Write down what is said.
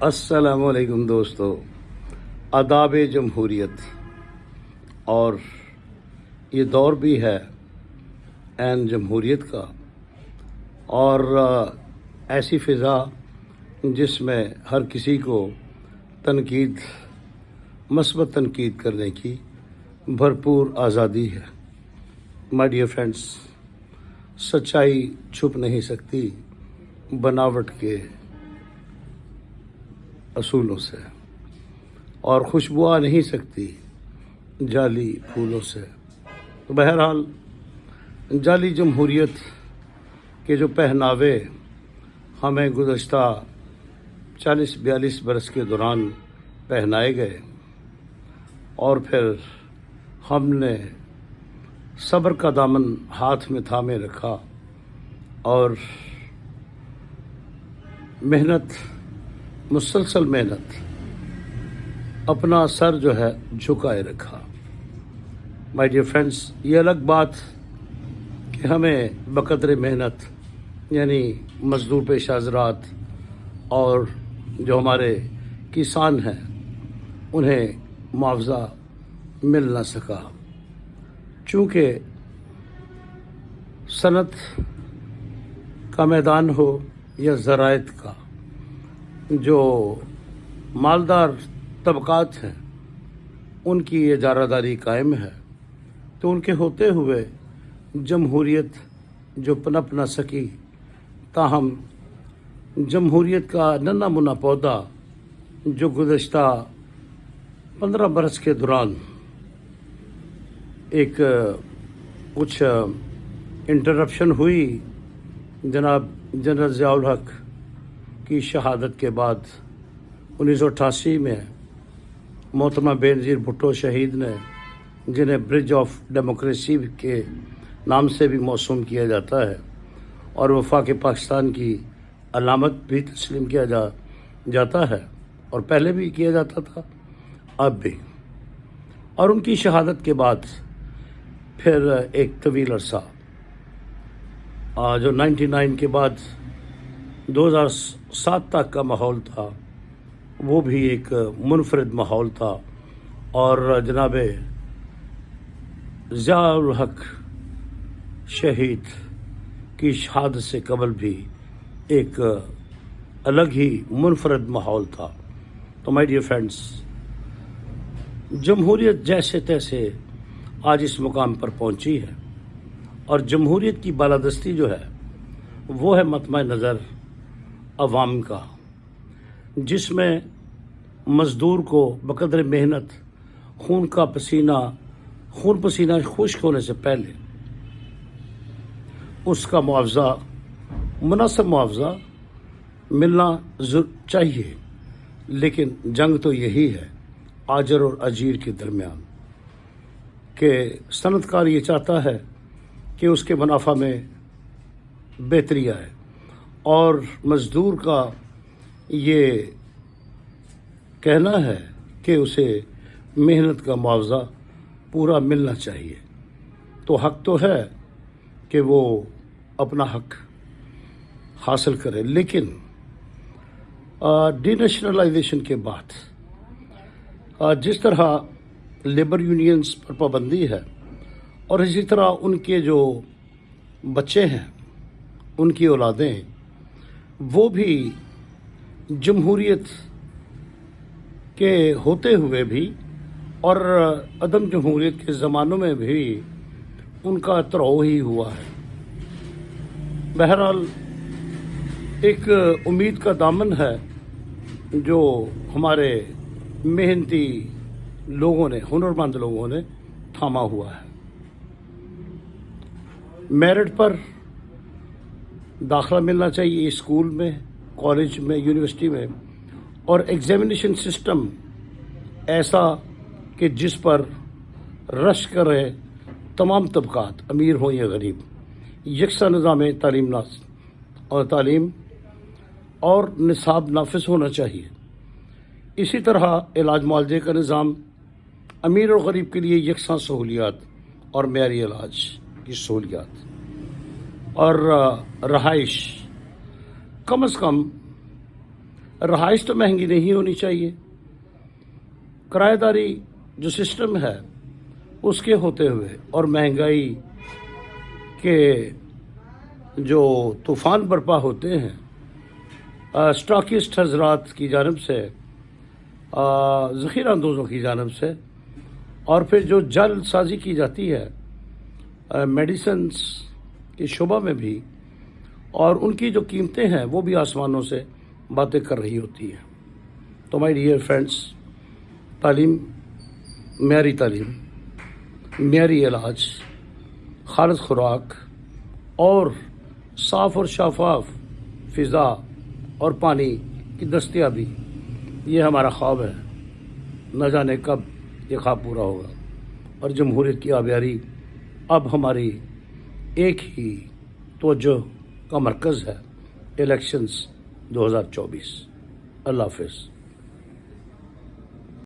السلام علیکم دوستو، آداب جمہوریت. اور یہ دور بھی ہے عین جمہوریت کا، اور ایسی فضا جس میں ہر کسی کو تنقید، مثبت تنقید کرنے کی بھرپور آزادی ہے. مائی ڈیئر فرینڈس، سچائی چھپ نہیں سکتی بناوٹ کے اصولوں سے، اور خوشبو آ نہیں سکتی جعلی پھولوں سے. بہرحال جعلی جمہوریت کے جو پہناوے ہمیں گزشتہ 40-42 برس کے دوران پہنائے گئے، اور پھر ہم نے صبر کا دامن ہاتھ میں تھامے رکھا اور مسلسل محنت، اپنا سر جو ہے جھکائے رکھا. مائی ڈیئر فرینڈس، یہ الگ بات کہ ہمیں بقدر محنت، یعنی مزدور پیشہ حضرات اور جو ہمارے کسان ہیں انہیں معاوضہ مل نہ سکا، چونکہ صنعت کا میدان ہو یا زراعت کا، جو مالدار طبقات ہیں ان کی اجارہ داری قائم ہے، تو ان کے ہوتے ہوئے جمہوریت جو پنپ نہ سکی. تاہم جمہوریت کا ننھا منا پودا جو گزشتہ 15 برس کے دوران ایک کچھ انٹرپشن ہوئی جناب جنرل ضیاء الحق کی شہادت کے بعد 1988 میں محترمہ بینظیر بھٹو شہید نے، جنہیں برج آف ڈیموکریسی کے نام سے بھی موسوم کیا جاتا ہے اور وفاق پاکستان کی علامت بھی تسلیم کیا جاتا ہے، اور پہلے بھی کیا جاتا تھا، اب بھی. اور ان کی شہادت کے بعد پھر ایک طویل عرصہ جو 99 کے بعد 2007 تک کا ماحول تھا، وہ بھی ایک منفرد ماحول تھا. اور جناب ضیاء الحق شہید کی شہادت سے قبل بھی ایک الگ ہی منفرد ماحول تھا. تو مائی ڈیئر فرینڈس، جمہوریت جیسے تیسے آج اس مقام پر پہنچی ہے، اور جمہوریت کی بالادستی جو ہے وہ ہے مطمع نظر عوام کا، جس میں مزدور کو بقدر محنت خون پسینہ خشک ہونے سے پہلے اس کا معاوضہ، مناسب معاوضہ ملنا چاہیے. لیکن جنگ تو یہی ہے آجر اور اجیر کے درمیان، کہ صنعت کار یہ چاہتا ہے کہ اس کے منافع میں بہتری آئے، اور مزدور کا یہ کہنا ہے کہ اسے محنت کا معاوضہ پورا ملنا چاہیے. تو حق تو ہے کہ وہ اپنا حق حاصل کرے، لیکن ڈی نیشنلائزیشن کے بعد جس طرح لیبر یونینز پر پابندی ہے، اور اسی طرح ان کے جو بچے ہیں، ان کی اولادیں، وہ بھی جمہوریت کے ہوتے ہوئے بھی اور عدم جمہوریت کے زمانوں میں بھی ان کا ترو ہی ہوا ہے. بہرحال ایک امید کا دامن ہے جو ہمارے محنتی لوگوں نے، ہنرمند لوگوں نے تھاما ہوا ہے. میرٹ پر داخلہ ملنا چاہیے اسکول میں، کالج میں، یونیورسٹی میں، اور ایگزامینیشن سسٹم ایسا کہ جس پر رش کرے تمام طبقات، امیر ہوں یا غریب، یکساں نظام تعلیم اور نصاب نافذ ہونا چاہیے. اسی طرح علاج معالجے کا نظام، امیر اور غریب کے لیے یکساں سہولیات اور معیاری علاج کی سہولیات، اور رہائش کم از کم رہائش تو مہنگی نہیں ہونی چاہیے، کرایہ داری جو سسٹم ہے اس کے ہوتے ہوئے اور مہنگائی کے جو طوفان برپا ہوتے ہیں اسٹاکسٹ حضرات کی جانب سے، ذخیرہ اندوزوں کی جانب سے، اور پھر جو جل سازی کی جاتی ہے میڈیسنز کے شعبہ میں بھی، اور ان کی جو قیمتیں ہیں وہ بھی آسمانوں سے باتیں کر رہی ہوتی ہیں۔ تو مائی ڈیئر فرینڈس، تعلیم، تعلیم، معیاری علاج، خالص خوراک اور صاف اور شفاف فضا اور پانی کی دستیابی، یہ ہمارا خواب ہے۔ نہ جانے کب یہ خواب پورا ہوگا، اور جمہوریت کی آبیاری اب ہماری ایک ہی توجہ کا مرکز ہے، الیکشنز 2024۔ اللہ حافظ۔